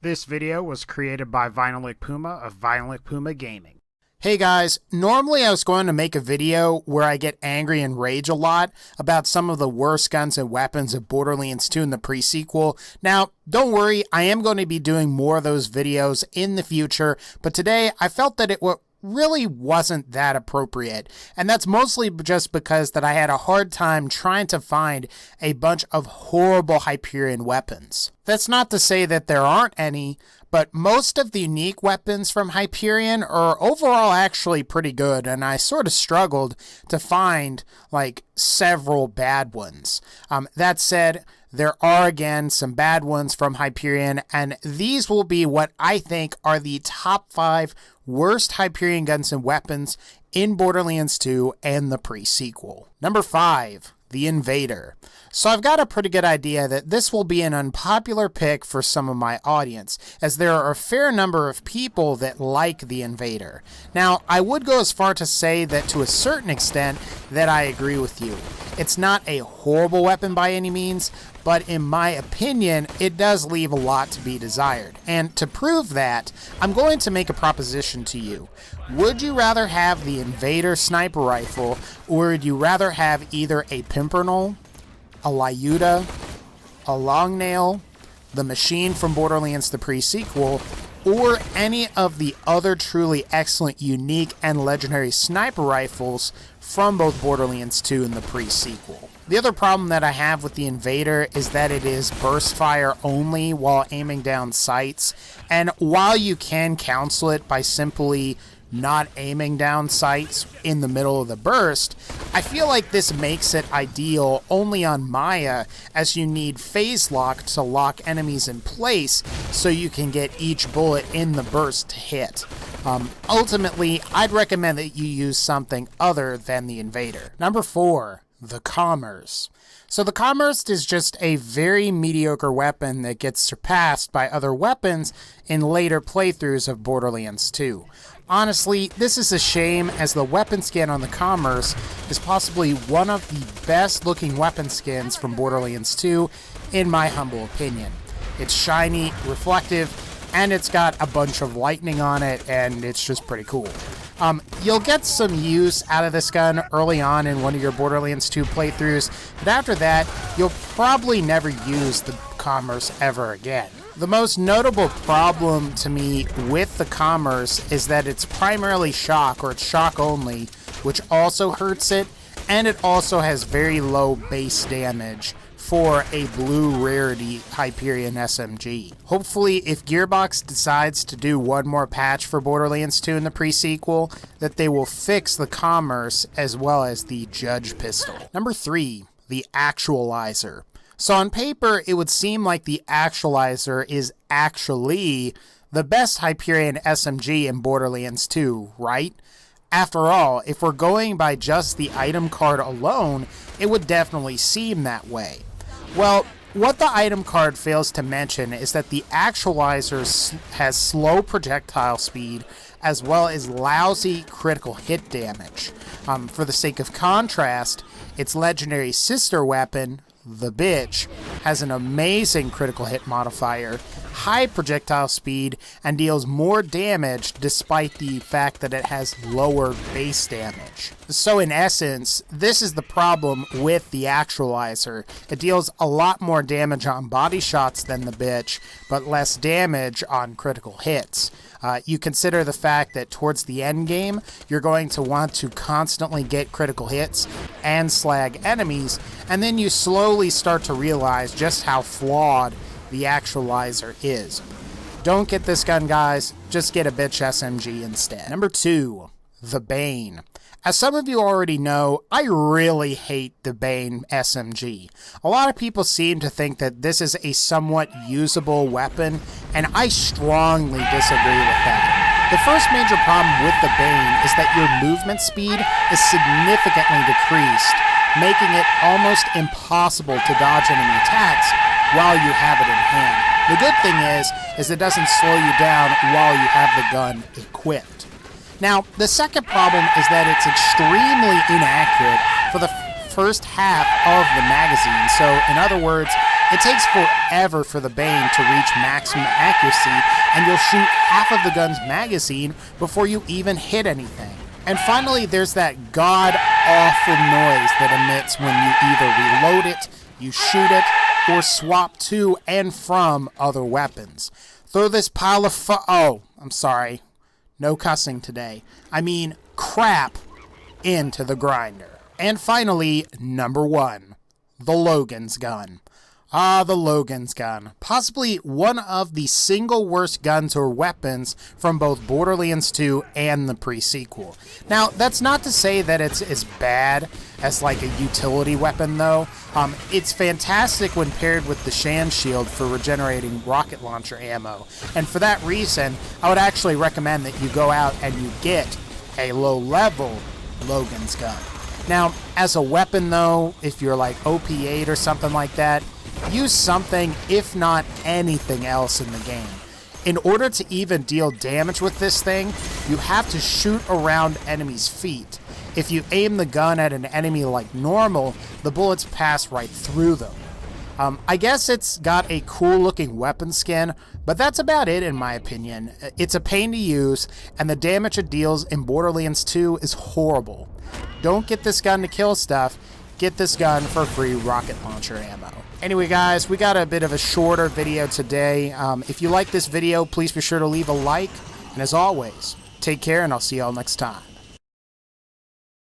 This video was created by VinylicPuma of VinylicPumaGaming. Hey guys, normally I was going to make a video where I get angry and rage a lot about some of the worst guns and weapons of Borderlands 2 in the pre-sequel. Now, don't worry, I am going to be doing more of those videos in the future, but today I felt that it really wasn't that appropriate. And that's mostly just because that I had a hard time trying to find a bunch of horrible Hyperion weapons. That's not to say that there aren't any, but most of the unique weapons from Hyperion are overall actually pretty good, and I sort of struggled to find like several bad ones. That said, there are again some bad ones from Hyperion, and these will be what I think are the top 5 worst Hyperion guns and weapons in Borderlands 2 and the pre-sequel. Number 5. The Invader. So I've got a pretty good idea that this will be an unpopular pick for some of my audience, as there are a fair number of people that like the Invader. Now, I would go as far to say that to a certain extent that I agree with you. It's not a horrible weapon by any means, but in my opinion, it does leave a lot to be desired. And to prove that, I'm going to make a proposition to you. Would you rather have the Invader sniper rifle, or would you rather have either a Pimpernel, a Lyuda, a Longnail, the Machine from Borderlands the pre-sequel, or any of the other truly excellent, unique, and legendary sniper rifles from both Borderlands 2 and the pre-sequel? The other problem that I have with the Invader is that it is burst fire only while aiming down sights, and while you can counsel it by simply not aiming down sights in the middle of the burst, I feel like this makes it ideal only on Maya, as you need phase lock to lock enemies in place so you can get each bullet in the burst to hit. Ultimately, I'd recommend that you use something other than the Invader. Number 4. The Commerce. So the Commerce is just a very mediocre weapon that gets surpassed by other weapons in later playthroughs of Borderlands 2. Honestly, this is a shame, as the weapon skin on the Commerce is possibly one of the best looking weapon skins from Borderlands 2, in my humble opinion. It's shiny, reflective, and it's got a bunch of lightning on it, and it's just pretty cool. You'll get some use out of this gun early on in one of your Borderlands 2 playthroughs, but after that, you'll probably never use the Commerce ever again. The most notable problem to me with the Commerce is that it's primarily shock, or it's shock only, which also hurts it, and it also has very low base damage for a blue rarity Hyperion SMG. Hopefully, if Gearbox decides to do one more patch for Borderlands 2 in the pre-sequel, that they will fix the Commerce as well as the Judge Pistol. Number 3. The Actual Iser. So on paper, it would seem like the Actual Iser is actually the best Hyperion SMG in Borderlands 2, right? After all, if we're going by just the item card alone, it would definitely seem that way. Well, what the item card fails to mention is that the Actual Iser has slow projectile speed as well as lousy critical hit damage. For the sake of contrast, its legendary sister weapon, the Bitch, has an amazing critical hit modifier, high projectile speed, and deals more damage despite the fact that it has lower base damage. So in essence, this is the problem with the Actual Iser. It deals a lot more damage on body shots than the Bitch, but less damage on critical hits. You consider the fact that towards the end game, you're going to want to constantly get critical hits and slag enemies, and then you slowly start to realize just how flawed the Actual Iser is. Don't get this gun, guys. Just get a Bitch SMG instead. Number 2. The Bane. As some of you already know, I really hate the Bane SMG. A lot of people seem to think that this is a somewhat usable weapon, and I strongly disagree with that. The first major problem with the Bane is that your movement speed is significantly decreased, making it almost impossible to dodge enemy attacks while you have it in hand. The good thing is it doesn't slow you down while you have the gun equipped. Now, the second problem is that it's extremely inaccurate for the first half of the magazine. So, in other words, It takes forever for the Bane to reach maximum accuracy, and you'll shoot half of the gun's magazine before you even hit anything. And finally, there's that god-awful noise that emits when you either reload it, you shoot it, or swap to and from other weapons. Throw this pile of oh, I'm sorry. No cussing today. I mean crap into the grinder. And finally, number 1, the Logans Gun. Ah, the Logans Gun. Possibly one of the single worst guns or weapons from both Borderlands 2 and the pre-sequel. Now, that's not to say that it's as bad as like a utility weapon though. It's fantastic when paired with the Shan Shield for regenerating rocket launcher ammo. And for that reason, I would actually recommend that you go out and you get a low-level Logans Gun. Now, as a weapon though, if you're like OP8 or something like that, use something, if not anything else in the game. In order to even deal damage with this thing, you have to shoot around enemies' feet. If you aim the gun at an enemy like normal, the bullets pass right through them. I guess it's got a cool looking weapon skin, but that's about it in my opinion. It's a pain to use, and the damage it deals in Borderlands 2 is horrible. Don't get this gun to kill stuff, get this gun for free rocket launcher ammo. Anyway guys, we got a bit of a shorter video today. If you like this video, please be sure to leave a like, and as always, take care and I'll see y'all next time.